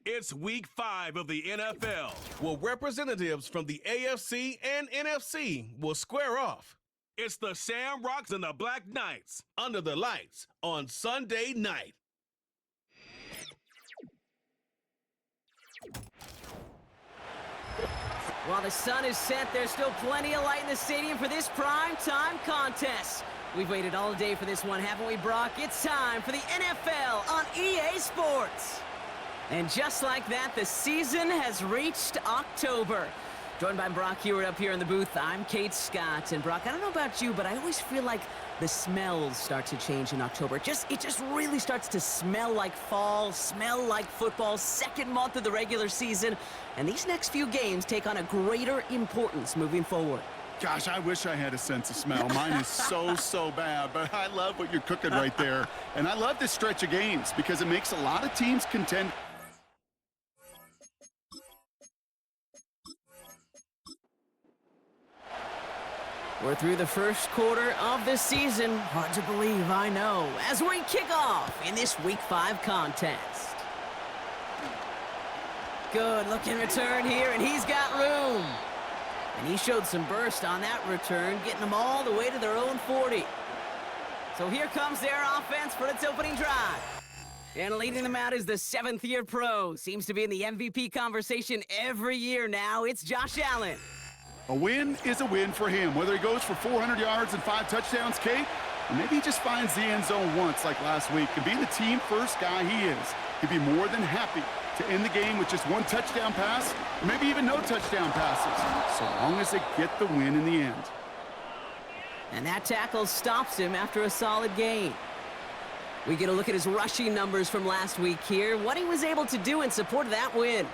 It's week 5 of the NFL, where representatives from the AFC and NFC will square off. It's the Shamrocks and the Black Knights under the lights on Sunday night. While the sun is set, there's still plenty of light in the stadium for this prime-time contest. We've waited all day for this one, haven't we, Brock? It's time for the NFL on EA Sports. And just like that, the season has reached October. Joined by Brock Hewitt up here in the booth, I'm Kate Scott. And Brock, I don't know about you, but I always feel like the smells start to change in October. It just really starts to smell like fall, smell like football, second month of the regular season. And these next few games take on a greater importance moving forward. Gosh, I wish I had a sense of smell. Mine is so bad, but I love what you're cooking right there. And I love this stretch of games because it makes a lot of teams contend. We're through the first quarter of the season. Hard to believe, I know, as we kick off in this Week 5 contest. Good looking return here, and he's got room. And he showed some burst on that return, getting them all the way to their own 40. So here comes their offense for its opening drive. And leading them out is the 7th-year pro. Seems to be in the MVP conversation every year now. It's Josh Allen. A win is a win for him, whether he goes for 400 yards and 5 touchdowns, Kate, or maybe he just finds the end zone once like last week. And being the team-first guy he is, he'd be more than happy to end the game with just 1 touchdown pass, or maybe even no touchdown passes, so long as they get the win in the end. And that tackle stops him after a solid gain. We get a look at his rushing numbers from last week here, what he was able to do in support of that win.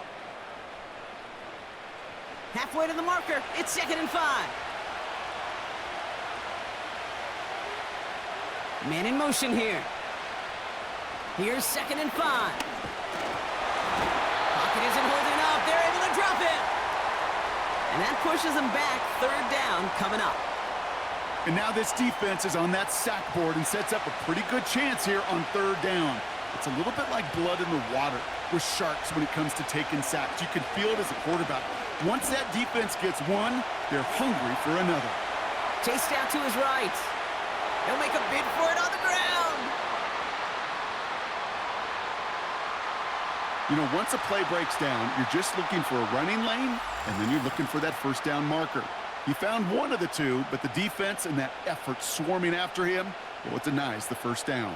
Halfway to the marker, it's 2nd and 5. Man in motion here. Here's 2nd and 5. Pocket isn't holding up, they're able to drop it. And that pushes them back, 3rd down coming up. And now this defense is on that sack board and sets up a pretty good chance here on 3rd down. It's a little bit like blood in the water with Sharks when it comes to taking sacks. You can feel it as a quarterback. Once that defense gets one, they're hungry for another. Chased out to his right. He'll make a bid for it on the ground. You know, once a play breaks down, you're just looking for a running lane, and then you're looking for that 1st down marker. He found one of the two, but the defense and that effort swarming after him, well, it denies the 1st down.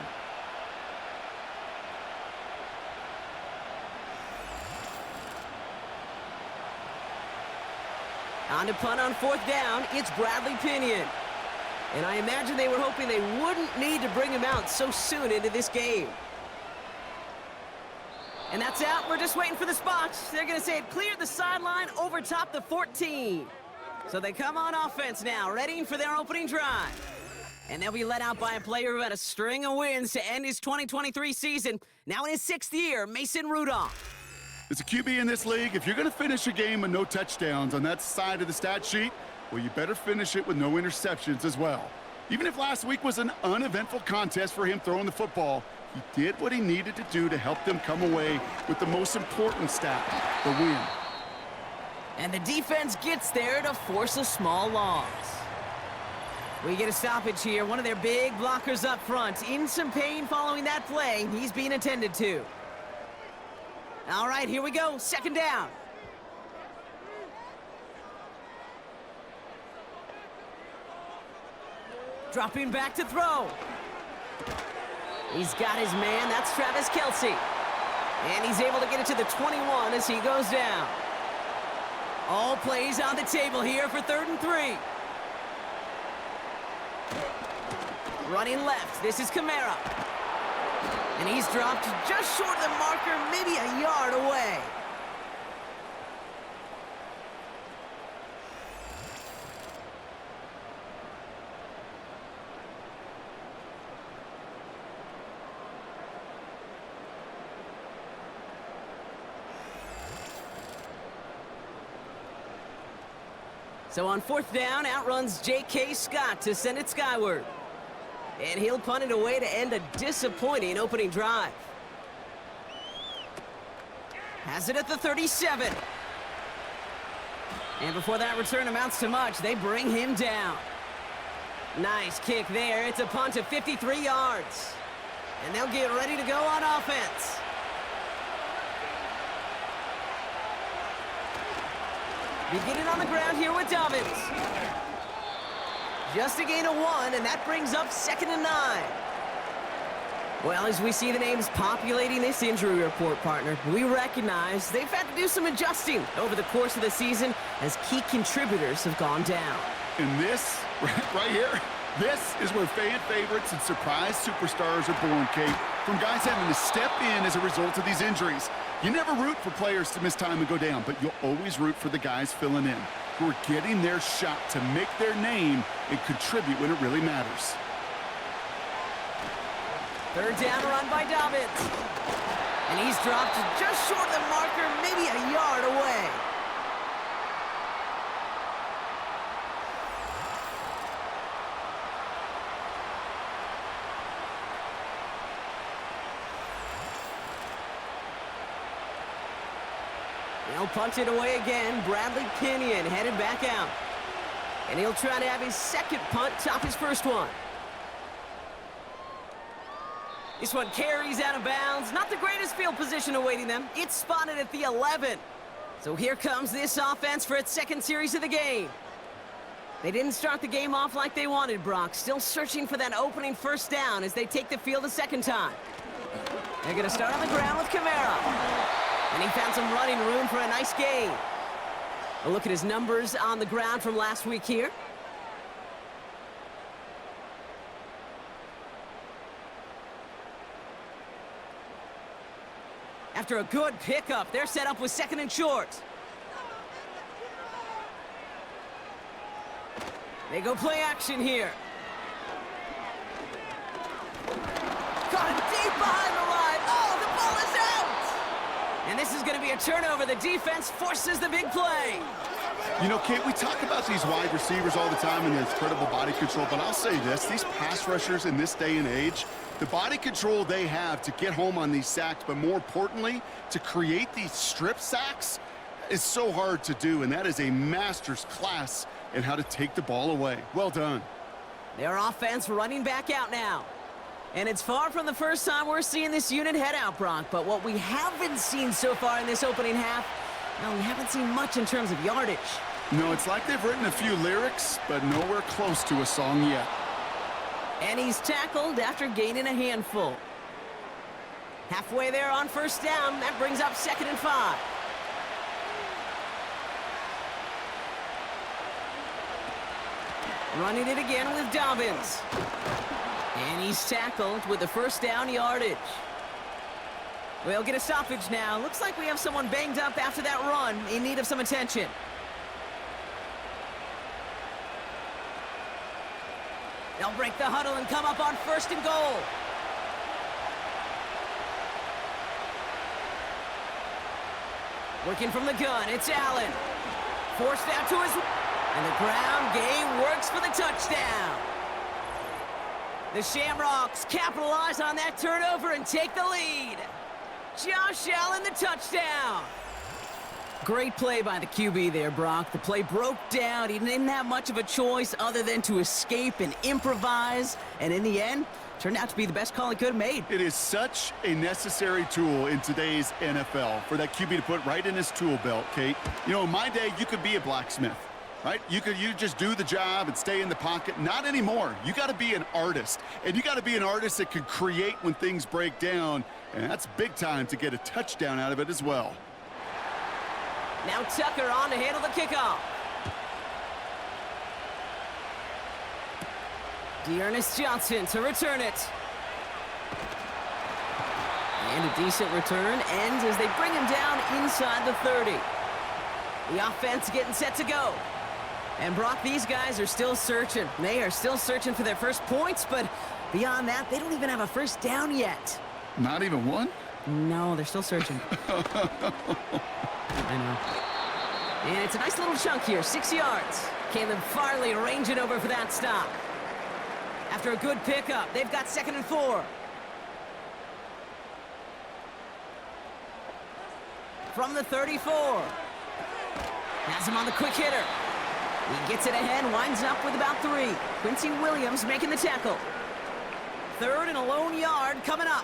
On to punt on 4th down, it's Bradley Pinion. And I imagine they were hoping they wouldn't need to bring him out so soon into this game. And that's out. We're just waiting for the spots. They're going to say it cleared the sideline over top the 14. So they come on offense now, ready for their opening drive. And they'll be led out by a player who had a string of wins to end his 2023 season. Now in his 6th year, Mason Rudolph. As a QB in this league, if you're going to finish a game with no touchdowns on that side of the stat sheet, well, you better finish it with no interceptions as well. Even if last week was an uneventful contest for him throwing the football, he did what he needed to do to help them come away with the most important stat, the win. And the defense gets there to force a small loss. We get a stoppage here. One of their big blockers up front. In some pain following that play. He's being attended to. All right, here we go. 2nd down. Dropping back to throw. He's got his man. That's Travis Kelce. And he's able to get it to the 21 as he goes down. All plays on the table here for 3rd and 3. Running left. This is Kamara. And he's dropped just short of the marker, maybe a yard away. So on 4th down, outruns J.K. Scott to send it skyward. And he'll punt it away to end a disappointing opening drive. has it at the 37. And before that return amounts to much, they bring him down. Nice kick there. It's a punt of 53 yards. And they'll get ready to go on offense. Beginning on the ground here with Dobbins. Just a gain of 1, and that brings up 2nd and 9. Well, as we see the names populating this injury report, partner, we recognize they've had to do some adjusting over the course of the season as key contributors have gone down. And this, right here, this is where fan favorites and surprise superstars are born, Kate. From guys having to step in as a result of these injuries. You never root for players to miss time and go down, but you'll always root for the guys filling in, who are getting their shot to make their name and contribute when it really matters. 3rd down run by Dobbins. And he's dropped just short of the marker, maybe a yard away. They'll punt it away again. Bradley Pinion headed back out. And he'll try to have his 2nd punt top his 1st one. This one carries out of bounds. Not the greatest field position awaiting them. It's spotted at the 11. So here comes this offense for its 2nd series of the game. They didn't start the game off like they wanted, Brock. Still searching for that opening 1st down as they take the field a 2nd time. They're going to start on the ground with Kamara. And he found some running room for a nice gain. A look at his numbers on the ground from last week here. After a good pickup, they're set up with 2nd and short. They go play action here. Caught him deep behind the line. Oh, the ball is out! And this is going to be a turnover. The defense forces the big play. You know, Kate, we talk about these wide receivers all the time and their incredible body control, but I'll say this, these pass rushers in this day and age, the body control they have to get home on these sacks, but more importantly, to create these strip sacks is so hard to do, and that is a master's class in how to take the ball away. Well done. Their offense running back out now. And it's far from the first time we're seeing this unit head out, Brock. But what we haven't seen so far in this opening half, well, we haven't seen much in terms of yardage. No, it's like they've written a few lyrics, but nowhere close to a song yet. And he's tackled after gaining a handful. Halfway there on 1st down. That brings up 2nd and 5. Running it again with Dobbins. And he's tackled with the 1st down yardage. We'll get a stoppage now. Looks like we have someone banged up after that run, in need of some attention. They'll break the huddle and come up on 1st and goal. Working from the gun, it's Allen. Forced out to his... And the ground game works for the touchdown. The Shamrocks capitalize on that turnover and take the lead. Josh Allen, the touchdown. Great play by the QB there, Brock. The play broke down. He didn't have much of a choice other than to escape and improvise. And in the end, turned out to be the best call he could have made. It is such a necessary tool in today's NFL for that QB to put right in his tool belt, Kate. You know, in my day, you could be a blacksmith. Right? You just do the job and stay in the pocket. Not anymore. You got to be an artist. And you got to be an artist that can create when things break down. And that's big time to get a touchdown out of it as well. Now Tucker on to handle the kickoff. Dearness Johnson to return it. And a decent return ends as they bring him down inside the 30. The offense getting set to go. And Brock, these guys are still searching. They are still searching for their first points, but beyond that, they don't even have a 1st down yet. Not even one? No, they're still searching. I know. And it's a nice little chunk here, 6 yards. Caleb Farley ranging over for that stop. After a good pickup, they've got 2nd and 4. from the 34. Has him on the quick hitter. He gets it ahead, winds up with about 3. Quincy Williams making the tackle. 3rd and a lone yard coming up.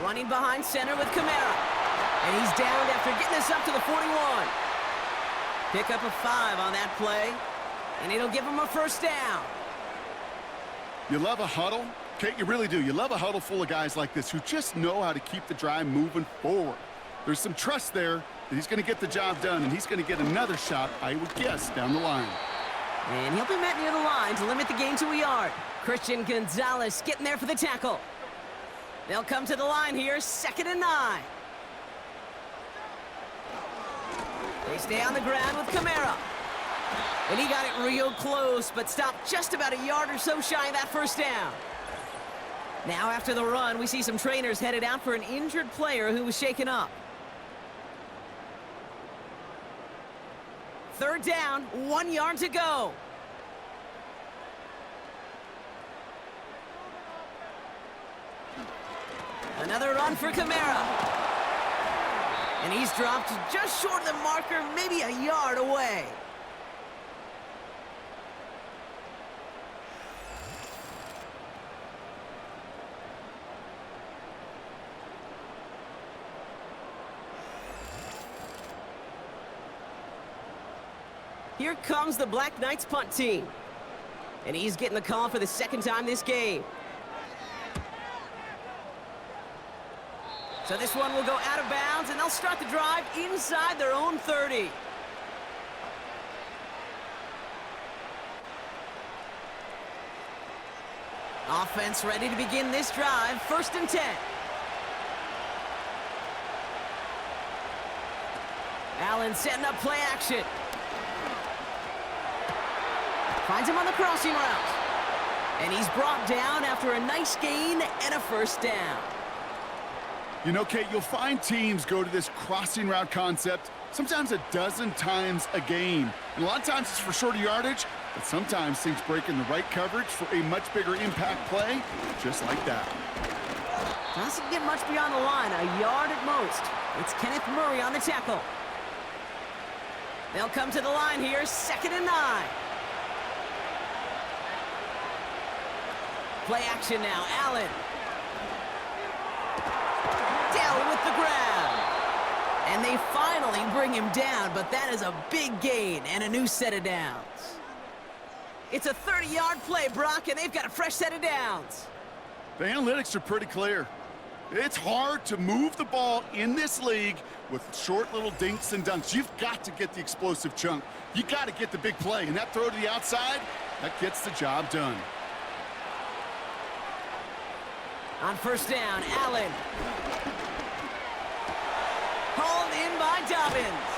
Running behind center with Kamara. And he's downed after getting this up to the 41. Pick up a 5 on that play. And it'll give him a first down. You love a huddle? Kate, you really do. You love a huddle full of guys like this who just know how to keep the drive moving forward. There's some trust there that he's going to get the job done, and he's going to get another shot, I would guess, down the line. And he'll be met near the line to limit the gain to a yard. Christian Gonzalez getting there for the tackle. They'll come to the line here, 2nd and 9. They stay on the ground with Kamara. And he got it real close, but stopped just about a yard or so shy of that first down. Now after the run, we see some trainers headed out for an injured player who was shaken up. 3rd down, 1 yard to go. Another run for Kamara. And he's dropped just short of the marker, maybe a yard away. Here comes the Black Knights punt team. And he's getting the call for the 2nd time this game. So this one will go out of bounds, and they'll start the drive inside their own 30. Offense ready to begin this drive, 1st and 10. Allen setting up play action. Finds him on the crossing route. And he's brought down after a nice gain and a first down. You know, Kate, you'll find teams go to this crossing route concept sometimes a dozen times a game. And a lot of times it's for shorter yardage, but sometimes things break in the right coverage for a much bigger impact play, just like that. Doesn't get much beyond the line, a yard at most. It's Kenneth Murray on the tackle. They'll come to the line here, 2nd and 9. Play action now, Allen. Down with the ground. And they finally bring him down, but that is a big gain and a new set of downs. It's a 30-yard play, Brock, and they've got a fresh set of downs. The analytics are pretty clear. It's hard to move the ball in this league with short little dinks and dunks. You've got to get the explosive chunk. You got to get the big play, and that throw to the outside, that gets the job done. On 1st down, Allen. Hauled in by Dobbins.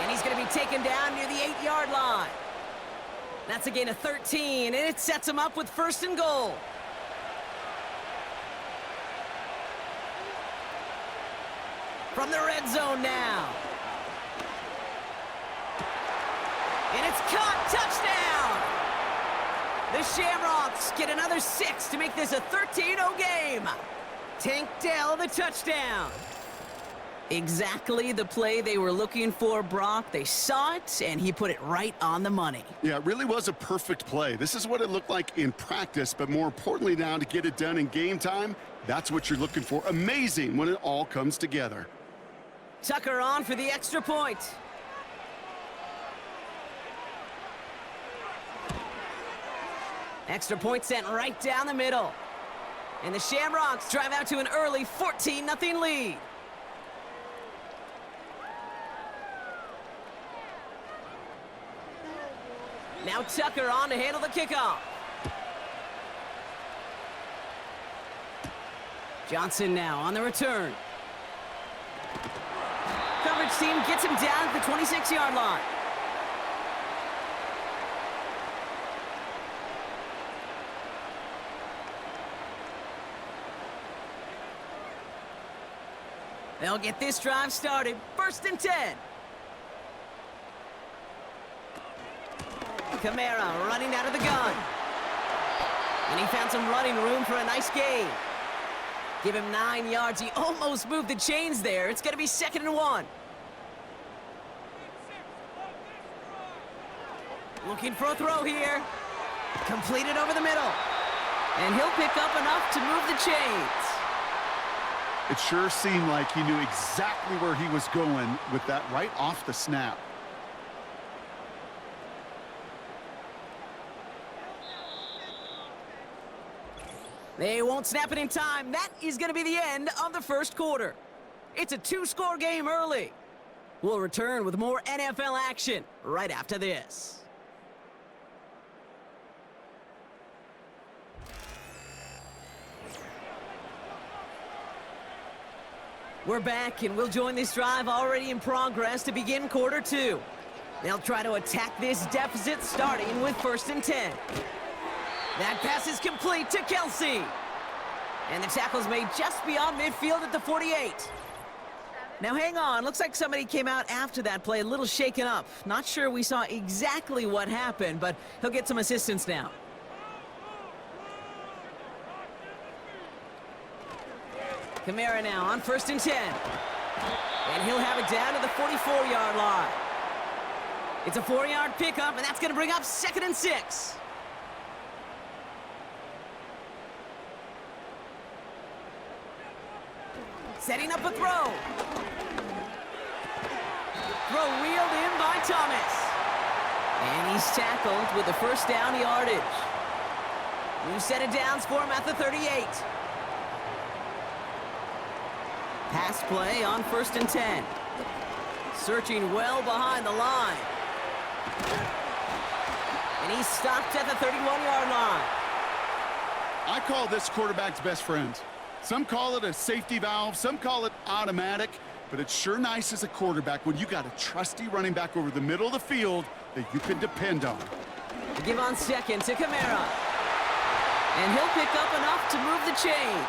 And he's going to be taken down near the 8-yard line. That's a gain of 13, and it sets him up with 1st and goal. From the red zone now. And it's caught, touchdown! The Shamrocks get another 6 to make this a 13-0 game. Tank Dell the touchdown. Exactly the play they were looking for, Brock. They saw it, and he put it right on the money. Yeah, it really was a perfect play. This is what it looked like in practice, but more importantly now to get it done in game time, that's what you're looking for. Amazing when it all comes together. Tucker on for the extra point. Extra point sent right down the middle. And the Shamrocks drive out to an early 14-0 lead. Now Tucker on to handle the kickoff. Johnson now on the return. Coverage team gets him down at the 26-yard line. They'll get this drive started. 1st and 10. Kamara running out of the gun. And he found some running room for a nice gain. Give him 9 yards. He almost moved the chains there. It's going to be 2nd and 1. Looking for a throw here. Completed over the middle. And he'll pick up enough to move the chains. It sure seemed like he knew exactly where he was going with that right off the snap. They won't snap it in time. That is going to be the end of the first quarter. It's a 2-score game early. We'll return with more NFL action right after this. We're back, and we'll join this drive already in progress to begin quarter 2. They'll try to attack this deficit starting with 1st and 10. That pass is complete to Kelsey. And the tackle's made just beyond midfield at the 48. Now hang on, looks like somebody came out after that play a little shaken up. Not sure we saw exactly what happened, but he'll get some assistance now. Kamara now on 1st and 10. And he'll have it down to the 44-yard line. It's a 4-yard pickup, and that's going to bring up 2nd and 6. Setting up a throw. Throw wheeled in by Thomas. And he's tackled with the 1st down yardage. New set of downs for him at the 38. Pass play on 1st and 10. Searching well behind the line. And he's stopped at the 31-yard line. I call this quarterback's best friend. Some call it a safety valve, some call it automatic, but it's sure nice as a quarterback when you got a trusty running back over the middle of the field that you can depend on. To give on 2nd to Kamara. And he'll pick up enough to move the chains.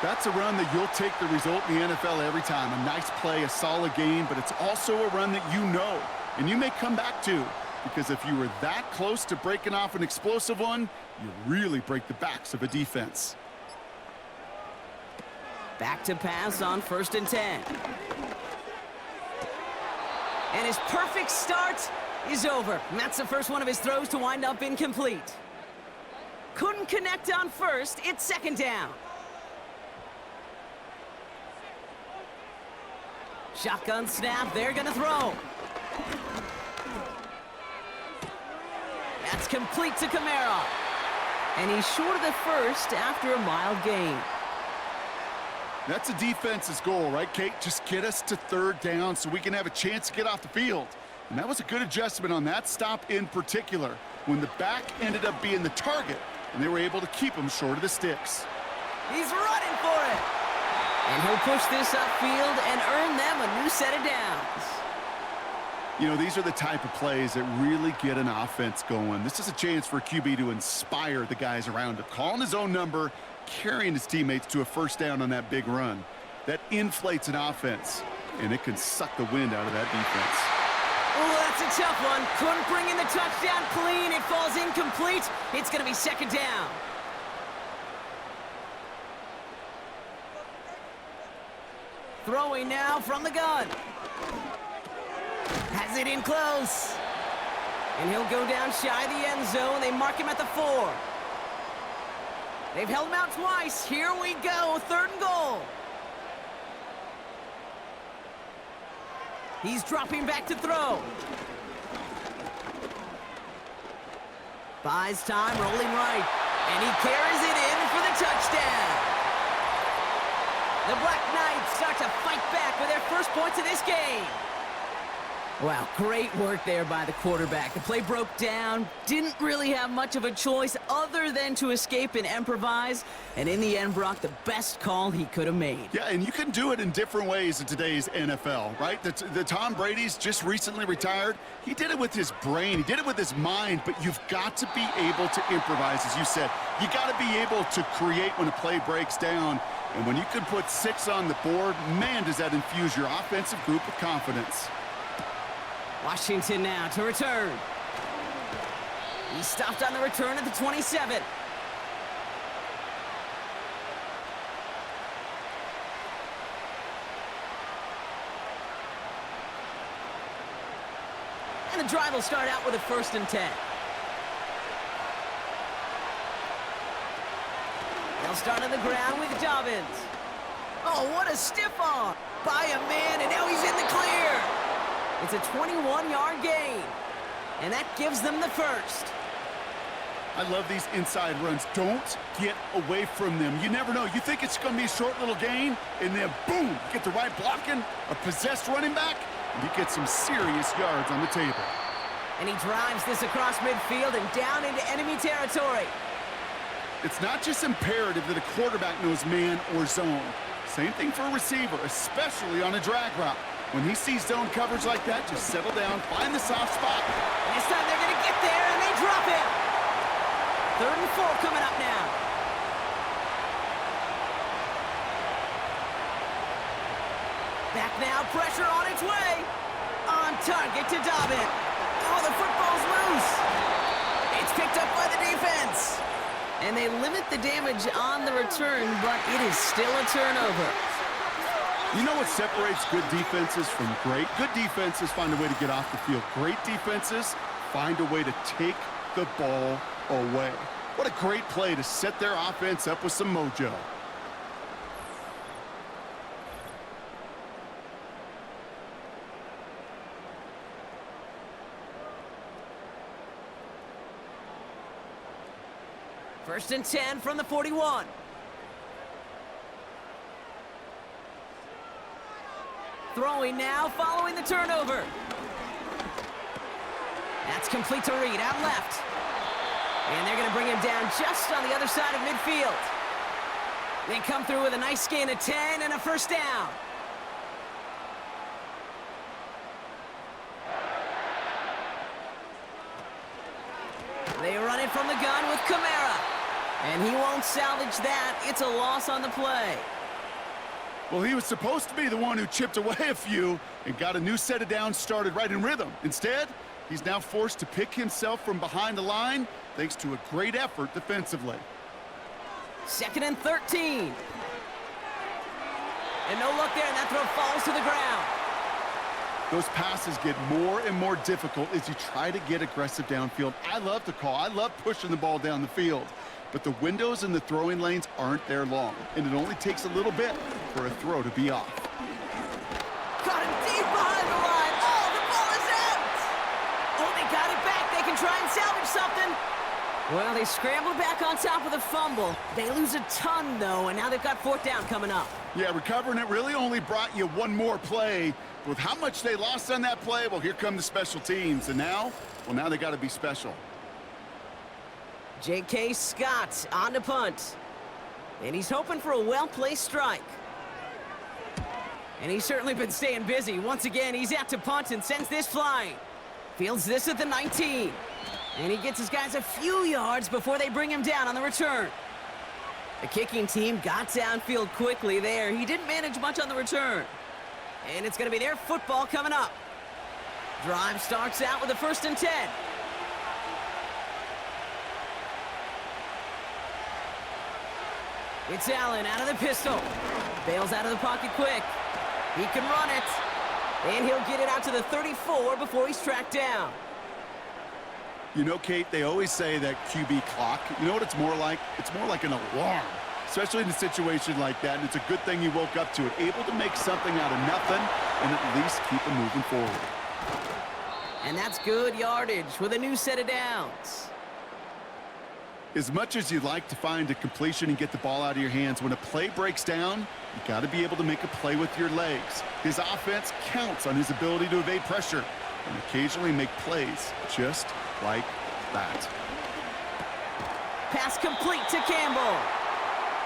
That's a run that you'll take the result in the NFL every time. A nice play, a solid game, but it's also a run that you know, and you may come back to, because if you were that close to breaking off an explosive one, you really break the backs of a defense. Back to pass on 1st and 10. And his perfect start is over. And that's the first one of his throws to wind up incomplete. Couldn't connect on 1st. It's 2nd down. Shotgun snap. They're going to throw. That's complete to Kamara. And he's short of the 1st after a mild gain. That's a defense's goal, right, Kate? Just get us to 3rd down so we can have a chance to get off the field. And that was a good adjustment on that stop in particular, when the back ended up being the target, and they were able to keep him short of the sticks. He's running for it. And he'll push this upfield and earn them a new set of downs. You know, these are the type of plays that really get an offense going. This is a chance for a QB to inspire the guys around him, calling his own number, carrying his teammates to a 1st down on that big run. That inflates an offense, and it can suck the wind out of that defense. Oh, that's a tough one. Couldn't bring in the touchdown clean. It falls incomplete. It's going to be 2nd down. Throwing now from the gun. Has it in close. And he'll go down shy of the end zone. They mark him at the 4. They've held him out twice. Here we go. 3rd and goal. He's dropping back to throw. Buys time, rolling right. And he carries it in for the touchdown. The Black Knights start to fight back with their first points of this game. Wow, great work there by the quarterback. The play broke down, didn't really have much of a choice other than to escape and improvise, and in the end, Brock, the best call he could have made. Yeah, and you can do it in different ways in today's NFL, right? The Tom Brady's just recently retired. He did it with his brain. He did it with his mind, but you've got to be able to improvise, as you said. You got to be able to create when a play breaks down, and when you can put 6 on the board, man, does that infuse your offensive group with confidence. Washington now to return. He stopped on the return at the 27. the drive will start out with a 1st and 10. They'll start on the ground with Dobbins. Oh, what a stiff arm by a man, and now he's in the clear. It's a 21-yard gain, and that gives them the 1st. I love these inside runs. Don't get away from them. You never know. You think it's going to be a short little gain, and then boom, get the right blocking, a possessed running back, and you get some serious yards on the table. And he drives this across midfield and down into enemy territory. It's not just imperative that a quarterback knows man or zone. Same thing for a receiver, especially on a drag route. When he sees zone coverage like that, just settle down, find the soft spot. And this time they're going to get there, and they drop him. 3rd and 4 coming up now. Back now, pressure on its way. On target to Dobbin. Oh, the football's loose. It's picked up by the defense. And they limit the damage on the return, but it is still a turnover. You know what separates good defenses from great? Good defenses find a way to get off the field. Great defenses find a way to take the ball away. What a great play to set their offense up with some mojo. First and 10 from the 41. Throwing now, following the turnover. That's complete to Reed, out left. And they're going to bring him down just on the other side of midfield. They come through with a nice gain of 10 and a 1st down. They run it from the gun with Kamara. And he won't salvage that. It's a loss on the play. Well, he was supposed to be the one who chipped away a few and got a new set of downs started right in rhythm. Instead, he's now forced to pick himself from behind the line thanks to a great effort defensively. 2nd and 13. And no look there, and that throw falls to the ground. Those passes get more and more difficult as you try to get aggressive downfield. I love the call. I love pushing the ball down the field. But the windows in the throwing lanes aren't there long, and it only takes a little bit for a throw to be off. Got him deep behind the line. Oh, the ball is out! Oh, they got it back. They can try and salvage something. Well, they scrambled back on top of the fumble. They lose a ton, though, and now they've got 4th down coming up. Yeah, recovering it really only brought you one more play. With how much they lost on that play, well, here come the special teams. And now, well, now they got to be special. J.K. Scott on to punt. And he's hoping for a well-placed strike. And he's certainly been staying busy. Once again, he's out to punt and sends this flying. Fields this at the 19. And he gets his guys a few yards before they bring him down on the return. The kicking team got downfield quickly there. He didn't manage much on the return. And it's going to be their football coming up. Drive starts out with a 1st and 10. It's Allen out of the pistol. Bails out of the pocket quick. He can run it. And he'll get it out to the 34 before he's tracked down. You know, Kate, they always say that QB clock, you know what it's more like? It's more like an alarm, especially in a situation like that. And it's a good thing he woke up to it, able to make something out of nothing and at least keep him moving forward. And that's good yardage with a new set of downs. As much as you'd like to find a completion and get the ball out of your hands, when a play breaks down, you got to be able to make a play with your legs. His offense counts on his ability to evade pressure and occasionally make plays just like that. Pass complete to Campbell.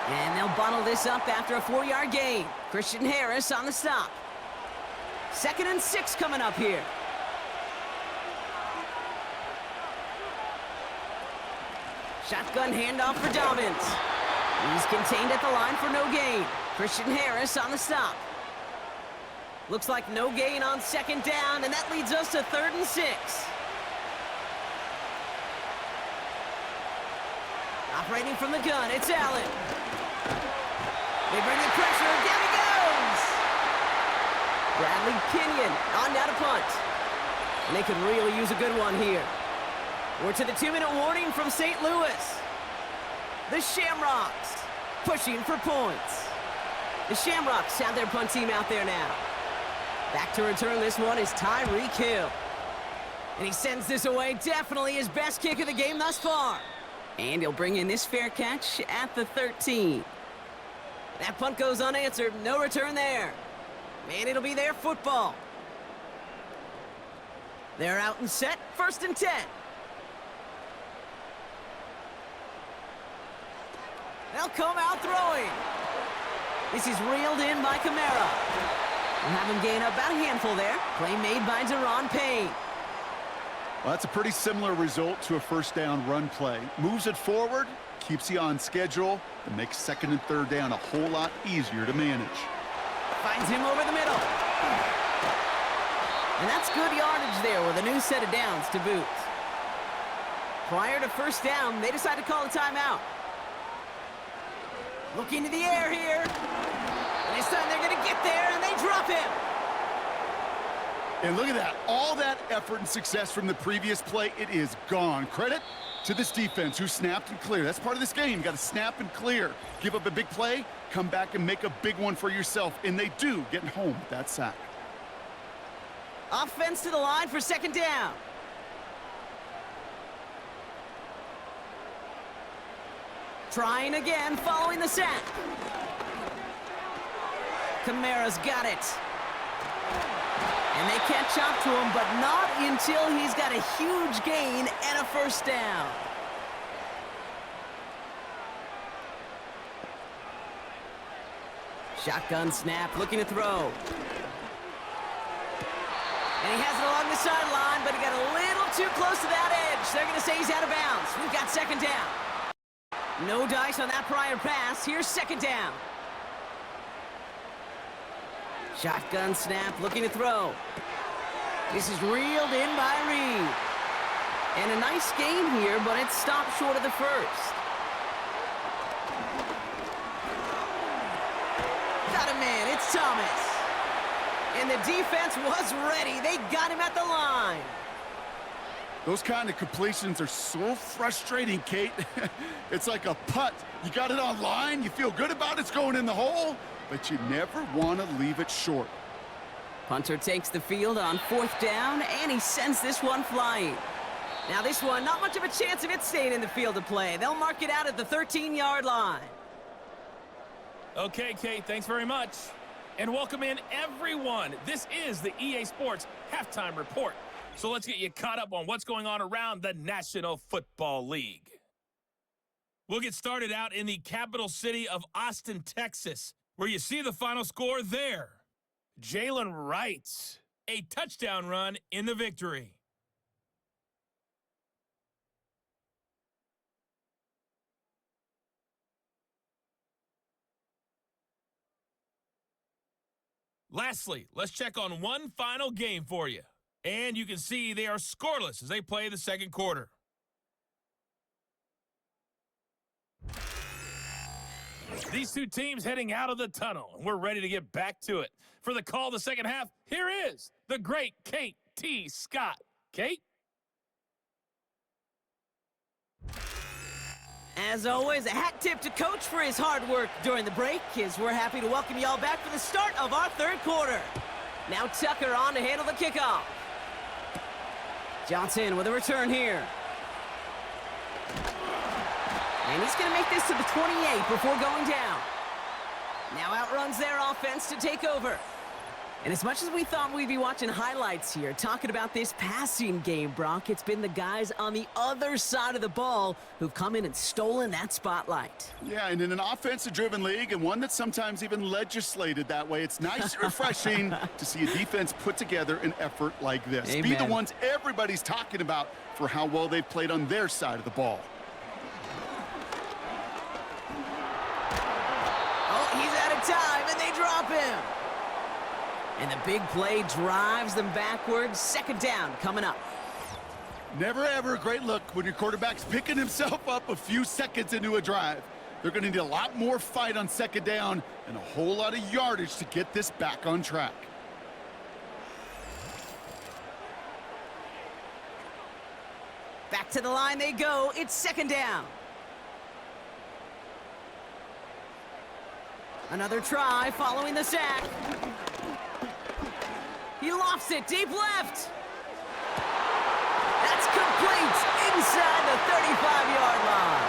And they'll bottle this up after a 4-yard gain. Christian Harris on the stop. 2nd and 6 coming up here. Shotgun handoff for Dobbins. He's contained at the line for no gain. Christian Harris on the stop. Looks like no gain on 2nd down, and that leads us to 3rd and 6. Operating from the gun, it's Allen. They bring the pressure, down he goes! Bradley Pinion on down to punt. And they could really use a good one here. We're to the 2-minute warning from St. Louis. The Shamrocks pushing for points. The Shamrocks have their punt team out there now. Back to return this one is Tyreek Hill. And he sends this away, definitely his best kick of the game thus far. And he'll bring in this fair catch at the 13. That punt goes unanswered, no return there. And it'll be their football. They're out and set, 1st and 10. They'll come out throwing. This is reeled in by Kamara. We'll have him gain about a handful there. Play made by Deron Payne. Well, that's a pretty similar result to a first down run play. Moves it forward, keeps you on schedule, and makes 2nd and 3rd down a whole lot easier to manage. Finds him over the middle. And that's good yardage there with a new set of downs to boot. Prior to first down, they decide to call a timeout. Looking to the air here. And this time they're going to get there, and they drop him. And look at that. All that effort and success from the previous play, it is gone. Credit to this defense who snapped and cleared. That's part of this game. You got to snap and clear. Give up a big play, come back and make a big one for yourself. And they do, getting home with that sack. Offense to the line for 2nd down. Trying again, following the sack. Kamara's got it. And they catch up to him, but not until he's got a huge gain and a 1st down. Shotgun snap, looking to throw. And he has it along the sideline, but he got a little too close to that edge. They're going to say he's out of bounds. We've got 2nd down. No dice on that prior pass. Here's 2nd down. Shotgun snap, looking to throw. This is reeled in by Reed. And a nice gain here, but it stopped short of the 1st. Got a man, it's Thomas. And the defense was ready. They got him at the line. Those kind of completions are so frustrating, Kate. It's like a putt. You got it on line, you feel good about it's going in the hole, but you never want to leave it short. Punter takes the field on 4th down, and he sends this one flying. Now this one, not much of a chance of it staying in the field of play. They'll mark it out at the 13-yard line. Okay, Kate, thanks very much. And welcome in, everyone. This is the EA Sports Halftime Report. So let's get you caught up on what's going on around the National Football League. We'll get started out in the capital city of Austin, Texas, where you see the final score there. Jalen Wright, a touchdown run in the victory. Lastly, let's check on one final game for you. And you can see they are scoreless as they play the 2nd quarter. These two teams heading out of the tunnel, and we're ready to get back to it. For the call of the 2nd half, here is the great Kate T. Scott. Kate? As always, a hat tip to Coach for his hard work during the break, as we're happy to welcome y'all back for the start of our 3rd quarter. Now Tucker on to handle the kickoff. Johnson with a return here. And he's going to make this to the 28 before going down. Now outruns their offense to take over. And as much as we thought we'd be watching highlights here, talking about this passing game, Brock, it's been the guys on the other side of the ball who've come in and stolen that spotlight. Yeah, and in an offensive-driven league, and one that's sometimes even legislated that way, it's nice and refreshing to see a defense put together an effort like this. Amen. Be the ones everybody's talking about for how well they've played on their side of the ball. Oh, he's out of time, and they drop him. And the big play drives them backwards. 2nd down coming up. Never ever a great look when your quarterback's picking himself up a few seconds into a drive. They're going to need a lot more fight on 2nd down and a whole lot of yardage to get this back on track. Back to the line they go. It's second down. Another try following the sack. He lofts it deep left. That's complete inside the 35-yard line.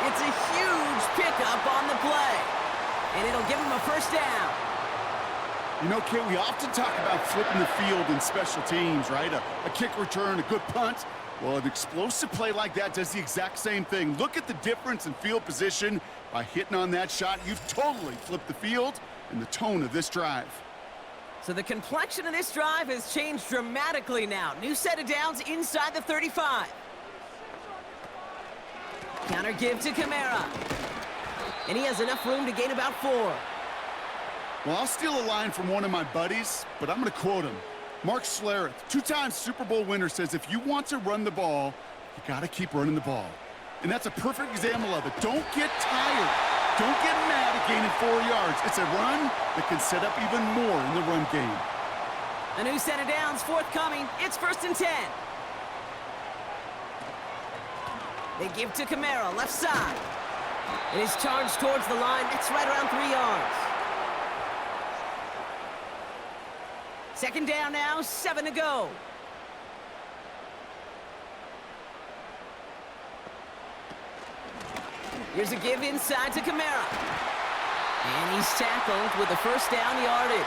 It's a huge pickup on the play, and it'll give him a first down. You know, Kate, we often talk about flipping the field in special teams, right? A kick return, a good punt. Well, an explosive play like that does the exact same thing. Look at the difference in field position. By hitting on that shot, you've totally flipped the field and the tone of this drive. So the complexion of this drive has changed dramatically now. New set of downs inside the 35. Counter give to Kamara. And he has enough room to gain about 4. Well, I'll steal a line from one of my buddies, but I'm going to quote him. Mark Schlereth, 2-time Super Bowl winner, says if you want to run the ball, you got to keep running the ball. And that's a perfect example of it. Don't get tired. Don't get mad at gaining 4 yards. It's a run that can set up even more in the run game. A new set of downs forthcoming. It's 1st and 10. They give to Kamara, left side. And he's charged towards the line. That's right around 3 yards. Second down now, 7 to go. Here's a give inside to Kamara. And he's tackled with the first down yardage.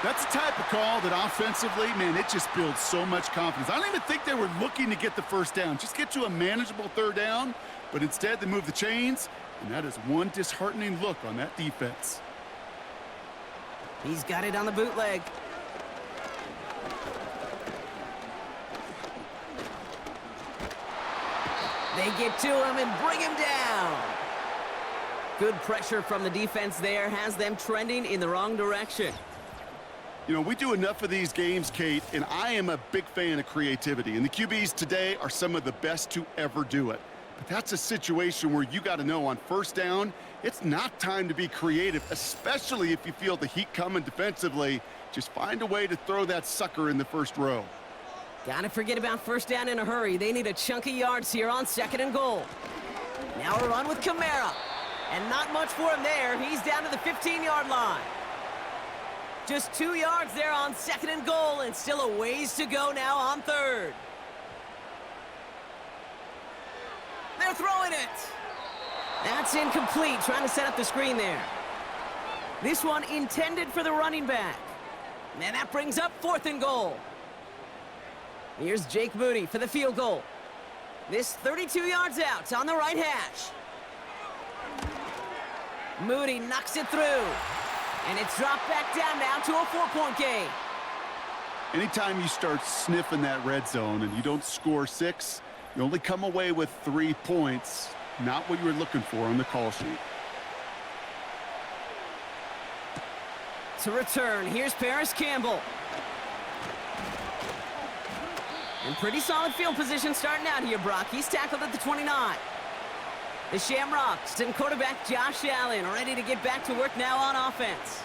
That's the type of call that offensively, man, it just builds so much confidence. I don't even think they were looking to get the first down. Just get to a manageable 3rd down, but instead they move the chains, and that is one disheartening look on that defense. He's got it on the bootleg. They get to him and bring him down. Good pressure from the defense there has them trending in the wrong direction. You know, we do enough of these games, Kate, and I am a big fan of creativity. And the QBs today are some of the best to ever do it. But that's a situation where you got to know on 1st down, it's not time to be creative, especially if you feel the heat coming defensively. Just find a way to throw that sucker in the 1st row. Gotta forget about 1st down in a hurry. They need a chunk of yards here on 2nd and goal. Now a run with Kamara. And not much for him there. He's down to the 15-yard line. Just 2 yards there on 2nd and goal, and still a ways to go now on 3rd. They're throwing it. That's incomplete, trying to set up the screen there. This one intended for the running back. And that brings up 4th and goal. Here's Jake Moody for the field goal. This 32 yards out on the right hash. Moody knocks it through. And it's dropped back down now to a 4-point game. Anytime you start sniffing that red zone and you don't score 6, you only come away with 3 points. Not what you were looking for on the call sheet. To return, here's Paris Campbell. And pretty solid field position starting out here, Brock. He's tackled at the 29. The Shamrocks and quarterback Josh Allen ready to get back to work now on offense.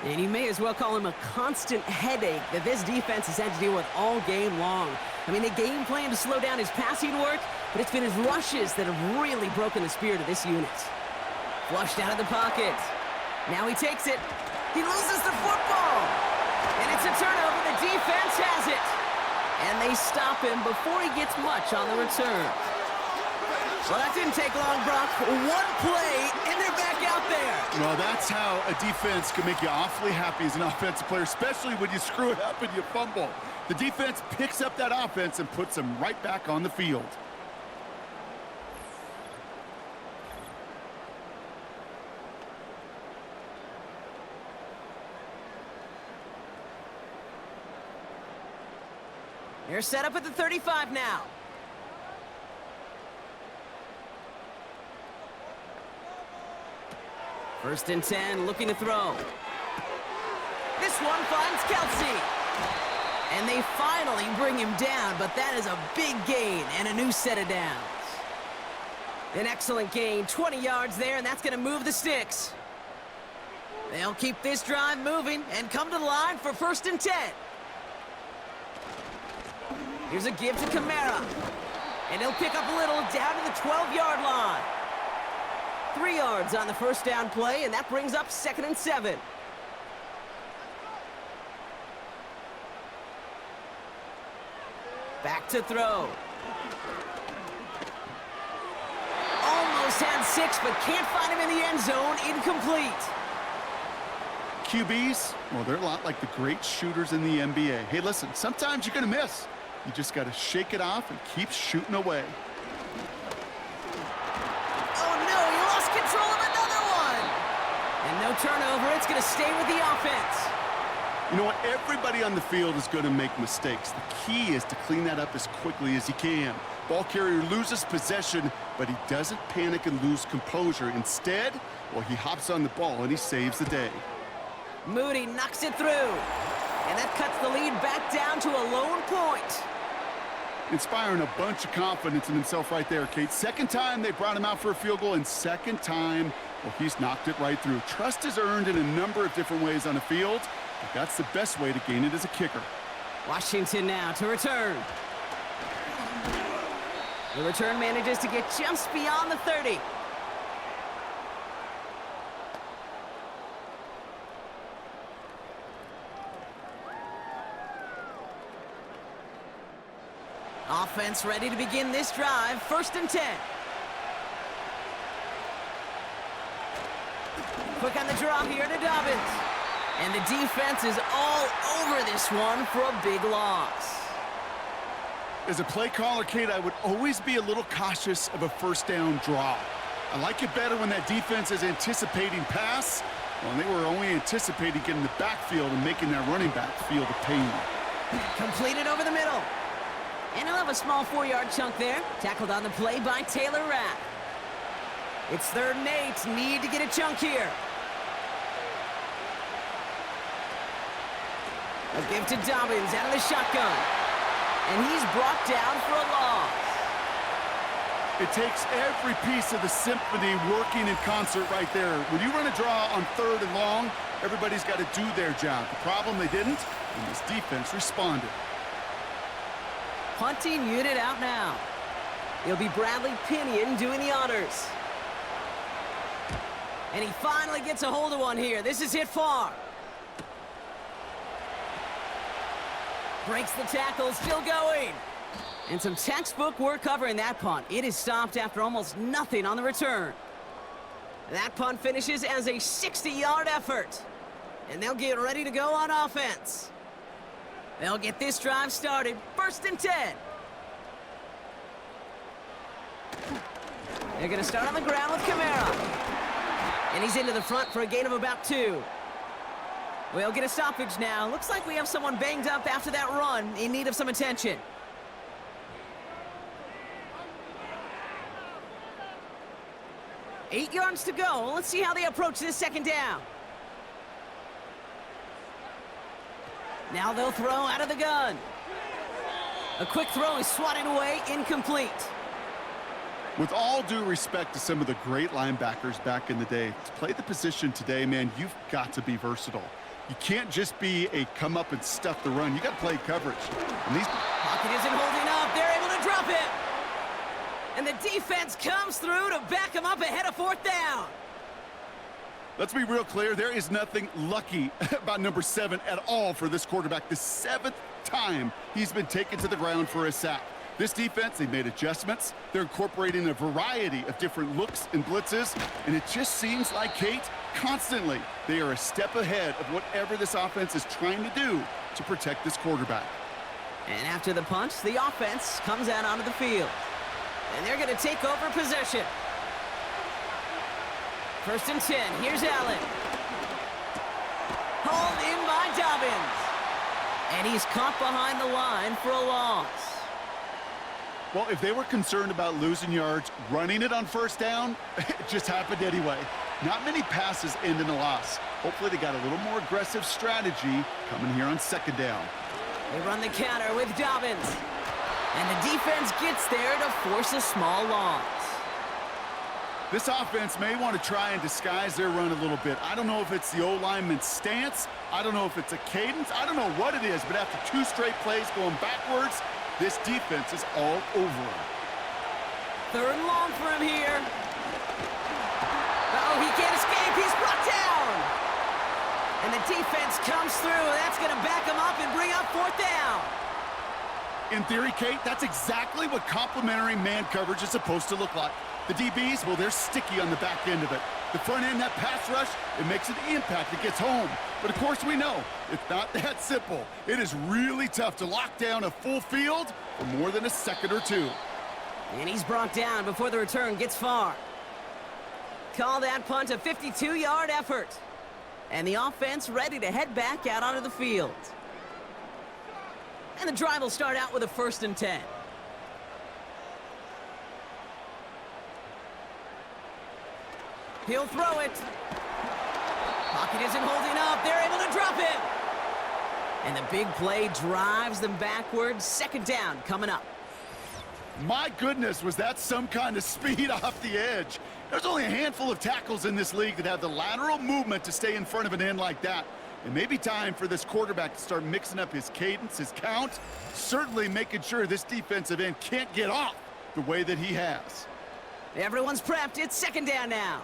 And you may as well call him a constant headache that this defense has had to deal with all game long. I mean, they game plan to slow down his passing work, but it's been his rushes that have really broken the spirit of this unit. Flushed out of the pocket. Now he takes it. He loses the football. And it's a turnover. The defense has it. And they stop him before he gets much on the return. Well, that didn't take long, Brock. One play, and they're back out there. Well, that's how a defense can make you awfully happy as an offensive player, especially when you screw it up and you fumble. The defense picks up that offense and puts them right back on the field. They're set up at the 35 now. First and 10, looking to throw. This one finds Kelsey. And they finally bring him down, but that is a big gain and a new set of downs. An excellent gain, 20 yards there, and that's going to move the sticks. They'll keep this drive moving and come to the line for 1st and 10. Here's a give to Kamara. And he'll pick up a little down to the 12-yard line. 3 yards on the first down play, and that brings up 2nd and 7. Back to throw. Almost had 6, but can't find him in the end zone. Incomplete. QBs, well, they're a lot like the great shooters in the NBA. Hey, listen, sometimes you're going to miss. You just got to shake it off and keep shooting away. Oh, no, he lost control of another one. And no turnover. It's going to stay with the offense. You know what? Everybody on the field is going to make mistakes. The key is to clean that up as quickly as you can. Ball carrier loses possession, but he doesn't panic and lose composure. Instead, well, he hops on the ball and he saves the day. Moody knocks it through. And that cuts the lead back down to a lone point. Inspiring a bunch of confidence in himself right there, Kate. Second time they brought him out for a field goal, and second time, well, he's knocked it right through. Trust is earned in a number of different ways on the field, but that's the best way to gain it as a kicker. Washington now to return. The return manages to get just beyond the 30. Offense ready to begin this drive. 1st and 10. Quick on the draw here to Dobbins. And the defense is all over this one for a big loss. As a play caller, Kate, I would always be a little cautious of a first down draw. I like it better when that defense is anticipating pass. Well, they were only anticipating getting the backfield and making that running back feel the pain. Completed over the middle. And he'll have a small 4-yard chunk there. Tackled on the play by Taylor Rapp. It's 3rd and 8. Need to get a chunk here. A give to Dobbins out of the shotgun. And he's brought down for a loss. It takes every piece of the symphony working in concert right there. When you run a draw on 3rd and long, everybody's got to do their job. The problem, they didn't, and this defense responded. Punting unit out now. It'll be Bradley Pinion doing the honors. And he finally gets a hold of one here. This is hit far. Breaks the tackle, still going. And some textbook work covering that punt. It is stopped after almost nothing on the return. That punt finishes as a 60-yard effort. And they'll get ready to go on offense. They'll get this drive started. 1st and 10. They're going to start on the ground with Kamara. And he's into the front for a gain of about 2. We'll get a stoppage now. Looks like we have someone banged up after that run in need of some attention. Eight yards to go. Let's see how they approach this 2nd down. Now they'll throw out of the gun. A quick throw is swatted away, incomplete. With all due respect to some of the great linebackers back in the day, to play the position today, man, you've got to be versatile. You can't just be a come up and stuff the run. You got to play coverage. And these Pocket isn't holding up. They're able to drop it. And the defense comes through to back him up ahead of 4th down. Let's be real clear. There is nothing lucky about number 7 at all for this quarterback. The 7th time he's been taken to the ground for a sack. This defense, they made adjustments. They're incorporating a variety of different looks and blitzes, and it just seems like, Kate, constantly they are a step ahead of whatever this offense is trying to do to protect this quarterback. And after the punt, the offense comes out onto the field. And they're going to take over possession. 1st and 10. Here's Allen. Hauled in by Dobbins. And he's caught behind the line for a loss. Well, if they were concerned about losing yards, running it on 1st down, it just happened anyway. Not many passes end in a loss. Hopefully they got a little more aggressive strategy coming here on 2nd down. They run the counter with Dobbins. And the defense gets there to force a small loss. This offense may want to try and disguise their run a little bit. I don't know if it's the O-lineman's stance. I don't know if it's a cadence. I don't know what it is, but after 2 straight plays going backwards, This defense is all over him. 3rd and long for him here. Oh, he can't escape. He's brought down. And the defense comes through. That's going to back him up and bring up 4th down. In theory, Kate, that's exactly what complementary man coverage is supposed to look like. The DBs, well, they're sticky on the back end of it. The front end, that pass rush, it makes an impact. It gets home. But, of course, we know it's not that simple. It is really tough to lock down a full field for more than a second or two. And he's brought down before the return gets far. Call that punt a 52-yard effort. And the offense ready to head back out onto the field. And the drive will start out with a 1st and 10. He'll throw it. Pocket isn't holding up. They're able to drop him. And the big play drives them backwards. 2nd down coming up. My goodness, was that some kind of speed off the edge. There's only a handful of tackles in this league that have the lateral movement to stay in front of an end like that. It may be time for this quarterback to start mixing up his cadence, his count, certainly making sure this defensive end can't get off the way that he has. Everyone's prepped. It's 2nd down now.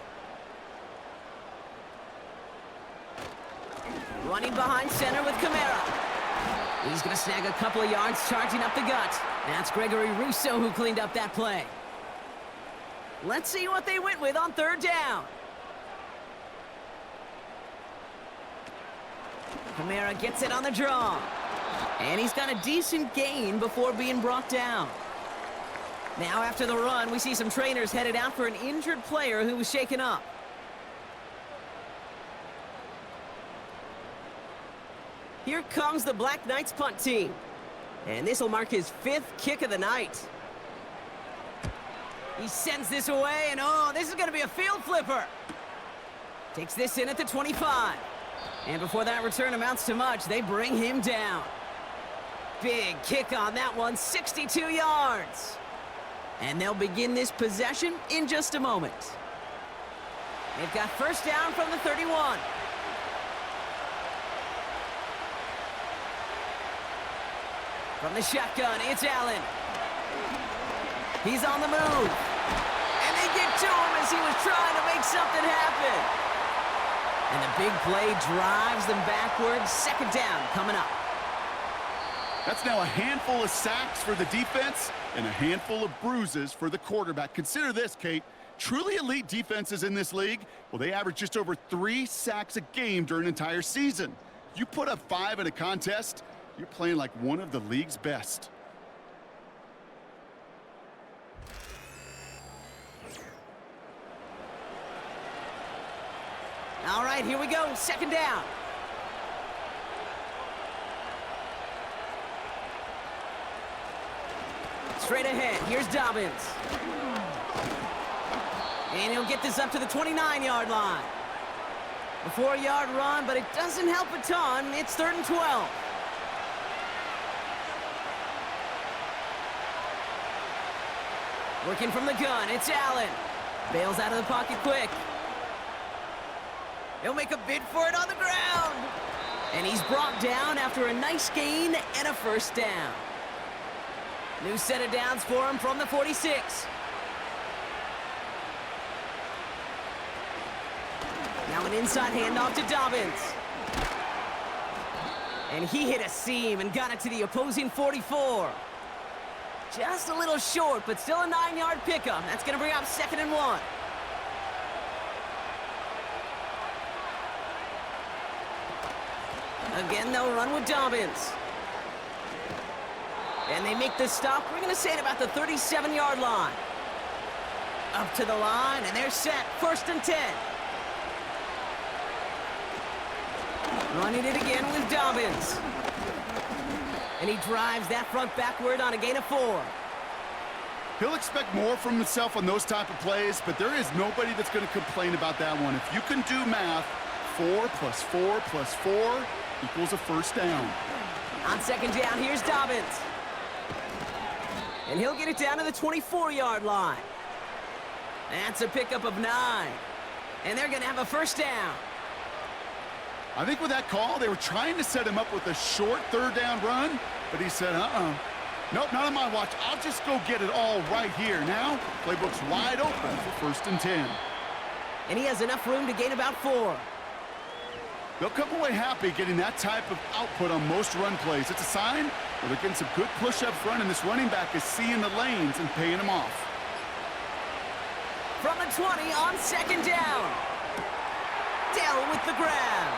Running behind center with Kamara. He's going to snag a couple of yards, charging up the gut. That's Gregory Rousseau who cleaned up that play. Let's see what they went with on 3rd down. Kamara gets it on the draw. And he's got a decent gain before being brought down. Now after the run, we see some trainers headed out for an injured player who was shaken up. Here comes the Black Knights punt team. And this will mark his 5th kick of the night. He sends this away, and oh, this is going to be a field flipper. Takes this in at the 25. And before that return amounts to much, they bring him down. Big kick on that one, 62 yards. And they'll begin this possession in just a moment. They've got 1st down from the 31. From the shotgun, it's Allen. He's on the move. And they get to him as he was trying to make something happen. And the big play drives them backwards. 2nd down coming up. That's now a handful of sacks for the defense and a handful of bruises for the quarterback. Consider this, Kate. Truly elite defenses in this league, well, they average just over 3 sacks a game during an entire season. You put up 5 in a contest, you're playing like one of the league's best. All right, here we go. 2nd down. Straight ahead. Here's Dobbins. And he'll get this up to the 29-yard line. A 4-yard run, but it doesn't help a ton. It's 3rd and 12. Working from the gun, it's Allen. Bails out of the pocket quick. He'll make a bid for it on the ground. And he's brought down after a nice gain and a 1st down. New set of downs for him from the 46. Now an inside handoff to Dobbins. And he hit a seam and got it to the opposing 44. Just a little short, but still a 9-yard pickup. That's going to bring up 2nd and 1. Again, they'll run with Dobbins. And they make the stop, we're going to say, at about the 37-yard line. Up to the line, and they're set. 1st and 10. Running it again with Dobbins. And he drives that front backward on a gain of 4. He'll expect more from himself on those type of plays, but there is nobody that's going to complain about that one. If you can do math, 4 plus 4 plus 4 equals a 1st down. On 2nd down, here's Dobbins. And he'll get it down to the 24-yard line. That's a pickup of 9. And they're going to have a 1st down. I think with that call, they were trying to set him up with a short 3rd down run, but he said, Nope, not on my watch. I'll just go get it all right here. Now, playbook's wide open for 1st and 10. And he has enough room to gain about 4. They'll come away happy getting that type of output on most run plays. It's a sign where they're getting some good push up front, and this running back is seeing the lanes and paying them off. From the 20 on 2nd down. Dell with the grab.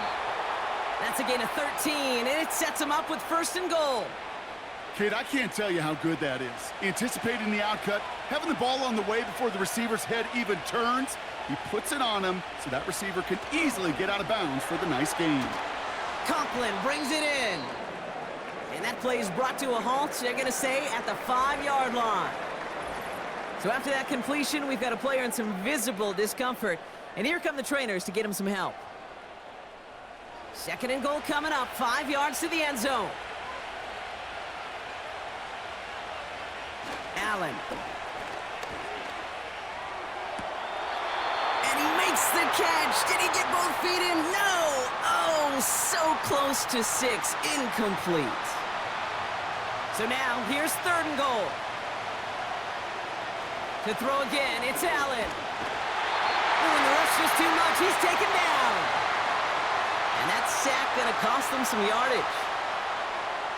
That's a gain of 13, and it sets him up with 1st and goal. Kate, I can't tell you how good that is. Anticipating the outcut, having the ball on the way before the receiver's head even turns, he puts it on him so that receiver can easily get out of bounds for the nice gain. Conklin brings it in. And that play is brought to a halt, they're going to say, at the 5-yard line. So after that completion, we've got a player in some visible discomfort. And here come the trainers to get him some help. 2nd and goal coming up, 5 yards to the end zone. Allen. And he makes the catch. Did he get both feet in? No! Oh, so close to 6. Incomplete. So now, here's 3rd and goal. To throw again, it's Allen. Oh, and the rush was too much. He's taken down. And that sack going to cost them some yardage.